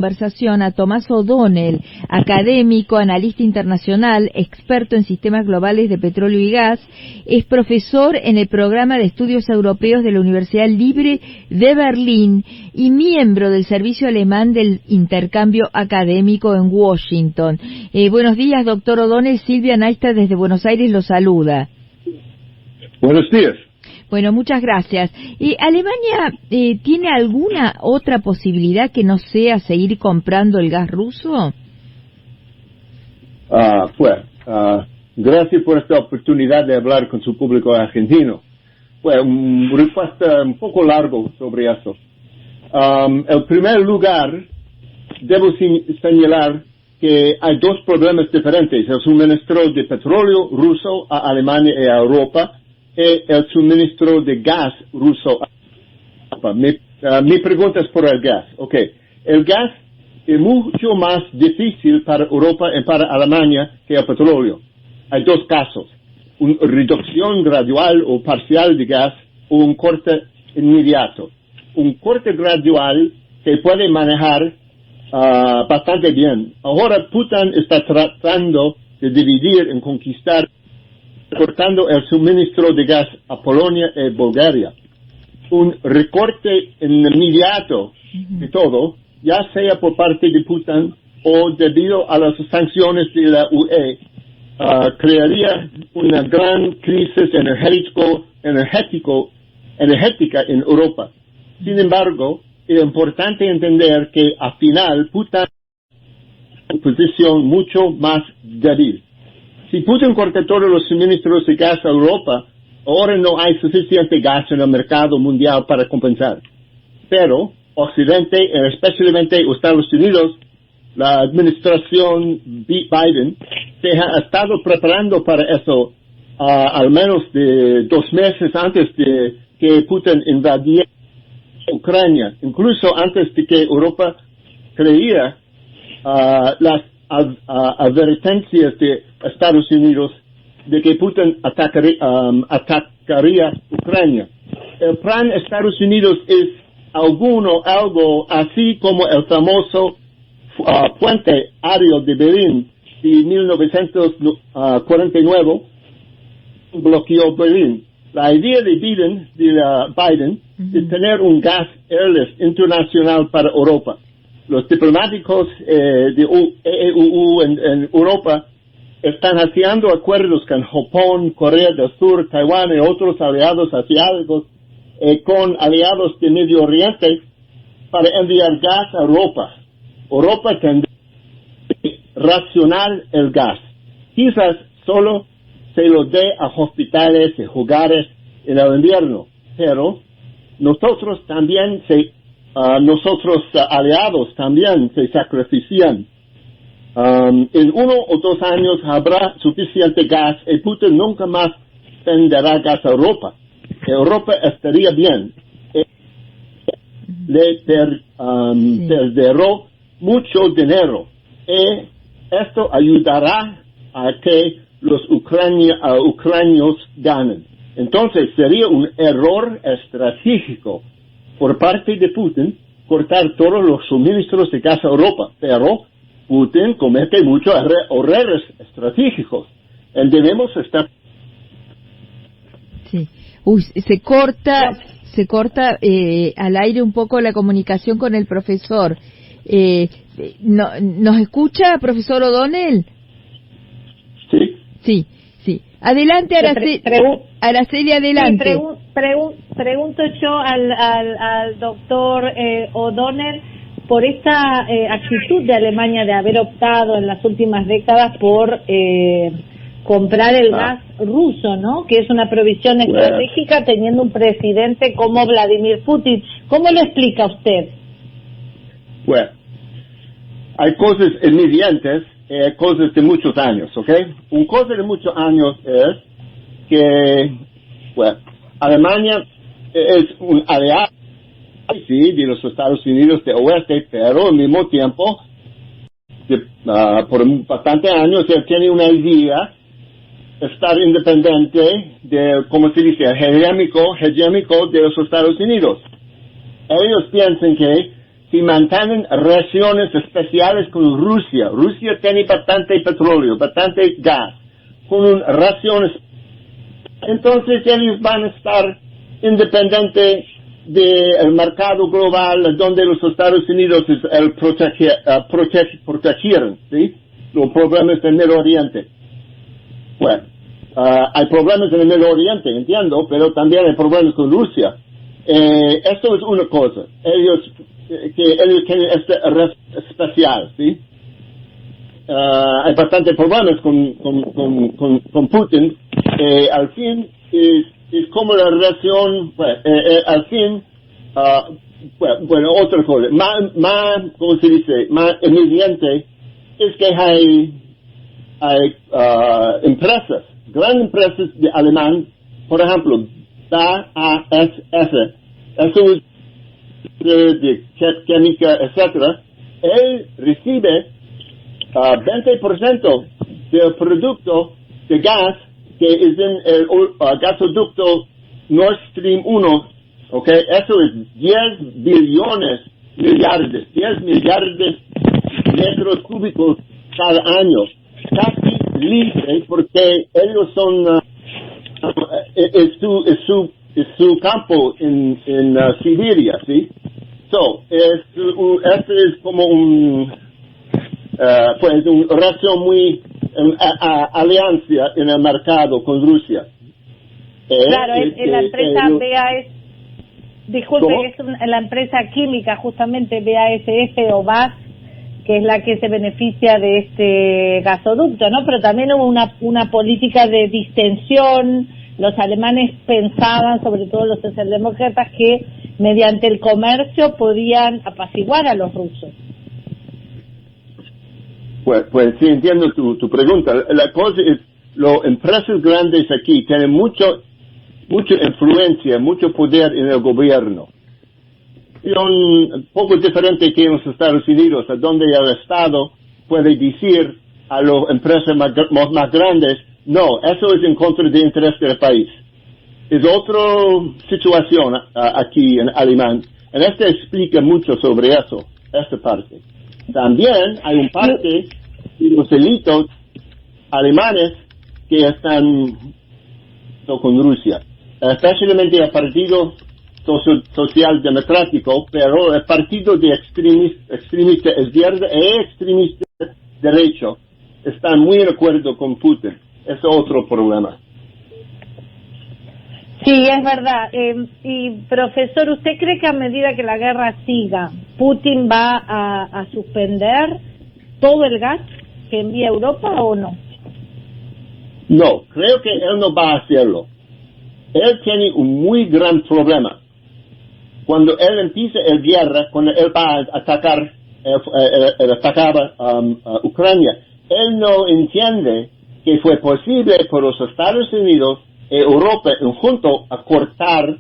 Conversación a Tomás O'Donnell, académico, analista internacional, experto en sistemas globales de petróleo y gas, es profesor en el programa de estudios europeos de la Universidad Libre de Berlín y miembro del servicio alemán del intercambio académico en Washington. Buenos días, doctor O'Donnell. Silvia Naista desde Buenos Aires lo saluda. Buenos días. Bueno, muchas gracias. ¿Alemania tiene alguna otra posibilidad que no sea seguir comprando el gas ruso? Gracias por esta oportunidad de hablar con su público argentino. Una respuesta un poco largo sobre eso. En primer lugar, debo señalar que hay dos problemas diferentes: el suministro de petróleo ruso a Alemania y a Europa, el suministro de gas ruso. Mi pregunta es por el gas. Okay. El gas es mucho más difícil para Europa y para Alemania que el petróleo. Hay dos casos: una reducción gradual o parcial de gas o un corte inmediato. Un corte gradual se puede manejar bastante bien. Ahora Putin está tratando de dividir y conquistar, cortando el suministro de gas a Polonia y Bulgaria. Un recorte inmediato de todo, ya sea por parte de Putin o debido a las sanciones de la UE, crearía una gran crisis energética en Europa. Sin embargo, es importante entender que al final Putin tiene una posición mucho más débil. Si Putin corta todos los suministros de gas a Europa, ahora no hay suficiente gas en el mercado mundial para compensar. Pero Occidente, especialmente Estados Unidos, la administración Biden, se ha estado preparando para eso al menos de 2 meses antes de que Putin invadiera Ucrania, incluso antes de que Europa creía las advertencias de Estados Unidos de que Putin atacaría Ucrania. El plan de Estados Unidos es algo así como el famoso puente aéreo de Berlín de 1949 bloqueó Berlín. La idea de Biden es tener un gas airlift internacional para Europa. Los diplomáticos de EU en Europa están haciendo acuerdos con Japón, Corea del Sur, Taiwán y otros aliados asiáticos, con aliados de Medio Oriente, para enviar gas a Europa. Europa tendrá que racionar el gas. Quizás solo se lo dé a hospitales y hogares en el invierno, pero nosotros también aliados también se sacrifican. En 1 o 2 años habrá suficiente gas y Putin nunca más venderá gas a Europa. Europa estaría bien. Perderá mucho dinero y esto ayudará a que los ucranianos ganen. Entonces sería un error estratégico por parte de Putin cortar todos los suministros de gas a Europa, pero Putin comete muchos errores estratégicos. Debemos estar. Sí. Se corta al aire un poco la comunicación con el profesor. ¿Nos escucha, profesor O'Donnell? Sí. Adelante, Araceli, adelante. Pregunto yo al doctor O'Donnell por esta actitud de Alemania de haber optado en las últimas décadas por comprar el gas ruso, ¿no? Que es una provisión estratégica teniendo un presidente como Vladimir Putin. ¿Cómo lo explica usted? Bueno, hay cosas inmediatas y hay cosas de muchos años, ¿ok? Una cosa de muchos años es que, Alemania es un aliado, sí, de los Estados Unidos de Oeste, pero al mismo tiempo, por bastantes años, él tiene una idea estar independiente de, como se dice, hegemónico de los Estados Unidos. Ellos piensan que si mantienen relaciones especiales con Rusia. Rusia tiene bastante petróleo, bastante gas, con relaciones. Entonces ellos van a estar independientes del mercado global, donde los Estados Unidos es el proteger, ¿sí? Los problemas del Medio Oriente. Bueno, hay problemas en el Medio Oriente, entiendo, pero también hay problemas con Rusia. Esto es una cosa. Ellos tienen este arresto especial, ¿sí? Hay bastantes problemas con Putin. Al fin es como la relación, al fin, bueno, otra cosa, más, ¿cómo se dice? Más evidente es que hay empresas, grandes empresas de alemán, por ejemplo, BASF, eso es de química, etcétera. Él recibe 20% del producto de gas que es en el gasoducto Nord Stream 1, ¿ok? Eso es 10 miliardes metros cúbicos cada año, casi libre, porque ellos son, es su campo en Siberia, ¿sí? Este es como una relación muy, alianza en el mercado con Rusia. Claro, la empresa BASF, disculpe, ¿cómo? Es la empresa química justamente BASF o BASF, que es la que se beneficia de este gasoducto, ¿no? Pero también hubo una política de distensión. Los alemanes pensaban, sobre todo los socialdemócratas, que mediante el comercio podían apaciguar a los rusos. Pues sí, entiendo tu pregunta. La cosa es, las empresas grandes aquí tienen mucha influencia, mucho poder en el gobierno. Son un poco diferente que en los Estados Unidos, donde el Estado puede decir a las empresas más grandes, no, eso es en contra del interés del país. Es otra situación aquí en Alemania. En este explica mucho sobre eso, esta parte. También hay un parte de los élitos alemanes que están con Rusia, especialmente el Partido Social Democrático, pero el partido de extremista izquierda y extremista derecho están muy de acuerdo con Putin. Es otro problema. Sí, es verdad. Y profesor, ¿usted cree que a medida que la guerra siga, Putin va a suspender todo el gas que envía a Europa o no? No, creo que él no va a hacerlo. Él tiene un muy gran problema. Cuando él empieza la guerra, cuando él va a atacar, atacaba Ucrania, él no entiende que fue posible por los Estados Unidos y Europa en junto a cortar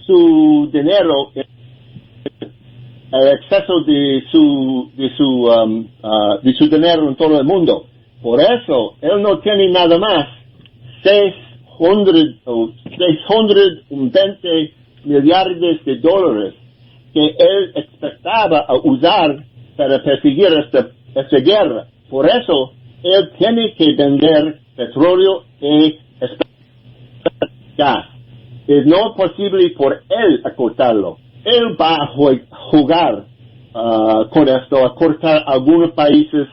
su dinero, el exceso de su dinero en todo el mundo. Por eso, él no tiene nada más 620 millardos de dólares que él expectaba a usar para perseguir esta guerra. Por eso, él tiene que vender petróleo y gas. Es no posible por él acortarlo. Él va a jugar con esto, a cortar algunos países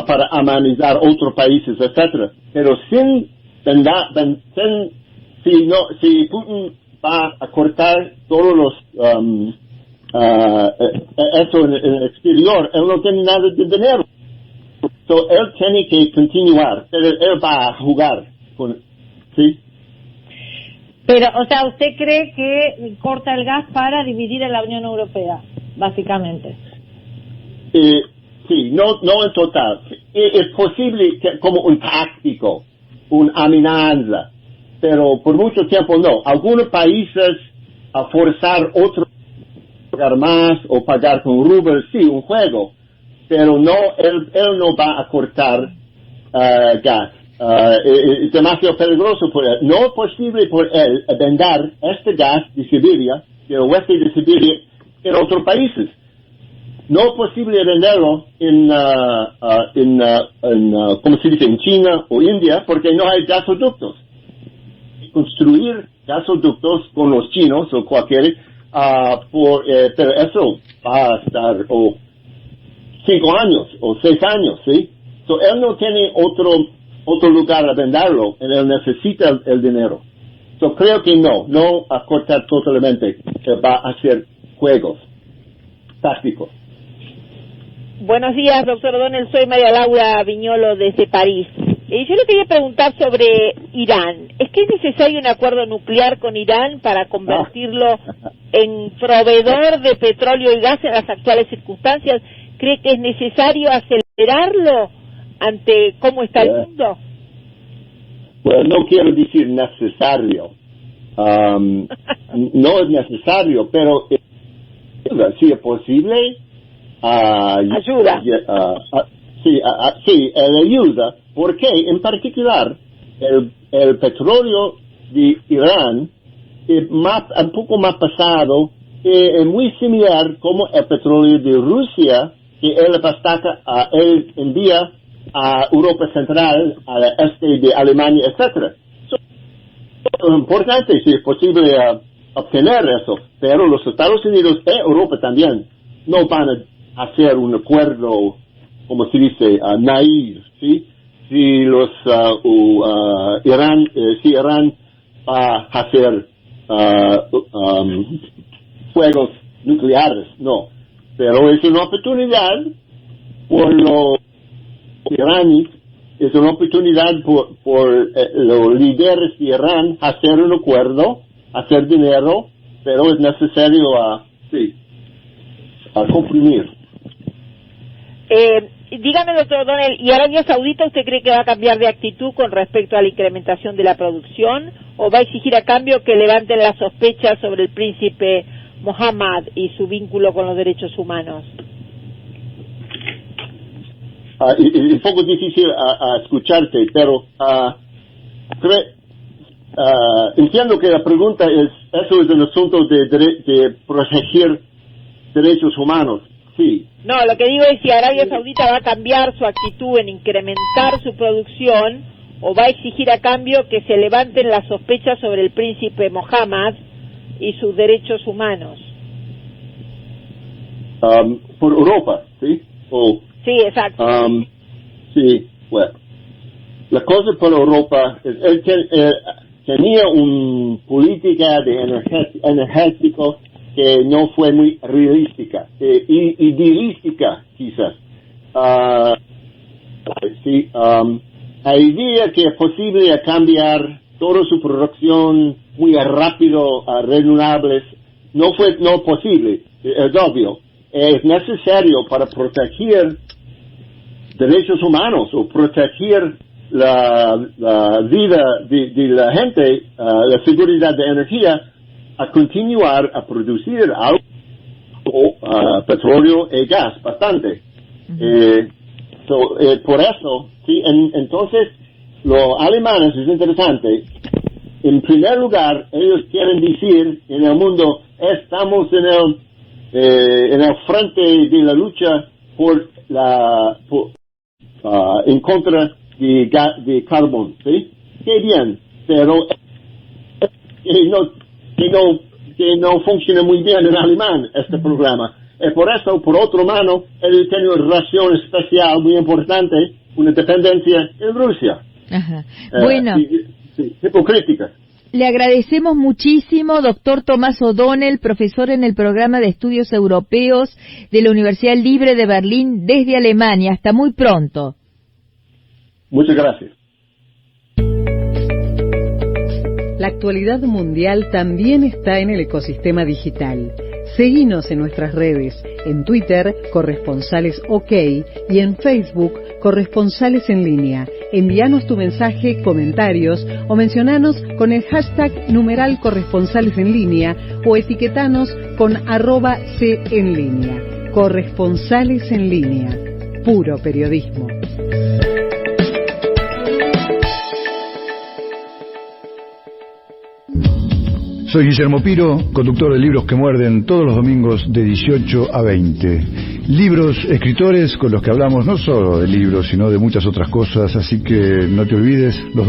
para amenizar otros países, etcétera. Pero si Putin va a cortar todos los eso en el exterior, él no tiene nada de dinero. So, él tiene que continuar, pero él va a jugar con, ¿sí? Pero, o sea, ¿usted cree que corta el gas para dividir a la Unión Europea, básicamente? Sí, no en total. Es posible que, como un táctico, una amenaza, pero por mucho tiempo no. Algunos países a forzar otros a pagar más o pagar con rublos, sí, un juego, pero no, él no va a cortar gas. Es demasiado peligroso por él. No es posible por él vender este gas de Siberia, del oeste de Siberia, en otros países. no es posible venderlo ¿cómo se dice?, en China o India, porque no hay gasoductos. Construir gasoductos con los chinos o cualquier, pero eso va a estar 5 años o 6 años, ¿sí? So, él no tiene otro lugar a venderlo, él necesita el dinero. So, creo que no a cortar totalmente, va a hacer juegos tácticos. Buenos días, doctor O'Donnell. Soy María Laura Viñolo desde París. Yo le quería preguntar sobre Irán. ¿Es que es necesario un acuerdo nuclear con Irán para convertirlo en proveedor de petróleo y gas en las actuales circunstancias? ¿Cree que es necesario acelerarlo ante cómo está el mundo? Bueno, no quiero decir necesario. No es necesario, pero si es posible, ayuda. Sí, ayuda, porque en particular el petróleo de Irán es un poco más pesado, es muy similar como el petróleo de Rusia, que él envía a Europa Central, al este de Alemania, etcétera. Es importante si es posible obtener eso, pero los Estados Unidos y Europa también no van a hacer un acuerdo, como se dice, naive, ¿sí? Si Irán va a hacer fuegos nucleares, no. Pero es una oportunidad por los iraníes, es una oportunidad por los líderes de Irán hacer un acuerdo, hacer dinero, pero es necesario comprimir. Dígame, doctor O'Donnell, ¿y Arabia Saudita usted cree que va a cambiar de actitud con respecto a la incrementación de la producción o va a exigir a cambio que levanten las sospechas sobre el príncipe Mohammed y su vínculo con los derechos humanos? Es un poco difícil escucharte, pero entiendo que la pregunta eso es un asunto de proteger derechos humanos. Sí. No, lo que digo es si Arabia Saudita va a cambiar su actitud en incrementar su producción o va a exigir a cambio que se levanten las sospechas sobre el príncipe Mohammed y sus derechos humanos. Por Europa, ¿sí? Sí, exacto. Sí, bueno. La cosa por Europa es él tenía una política de energético que no fue muy realística, idealística quizás. La idea que es posible cambiar toda su producción muy rápido a renovables no posible, es obvio. Es necesario para proteger derechos humanos o proteger la vida de la gente, la seguridad de energía, a continuar a producir algo, petróleo y gas, bastante. Por eso, sí, entonces, los alemanes, es interesante, en primer lugar, ellos quieren decir en el mundo, estamos en el frente de la lucha en contra de carbón, ¿sí? Qué bien, pero que no funciona muy bien en alemán este programa. Por eso, por otra mano, él tiene una relación especial muy importante, una dependencia en Rusia. Ajá. Bueno. Hipocrítica. Le agradecemos muchísimo, doctor Tomás O'Donnell, profesor en el programa de estudios europeos de la Universidad Libre de Berlín desde Alemania. Hasta muy pronto. Muchas gracias. La actualidad mundial también está en el ecosistema digital. Seguinos en nuestras redes, en Twitter, Corresponsales OK, y en Facebook, Corresponsales en Línea. Envíanos tu mensaje, comentarios o mencionanos con el hashtag #Corresponsales en Línea o etiquetanos con @CEnLínea. Corresponsales en Línea. Puro periodismo. Soy Guillermo Piro, conductor de Libros que Muerden, todos los domingos de 18 a 20. libros, escritores con los que hablamos no solo de libros, sino de muchas otras cosas, así que no te olvides, los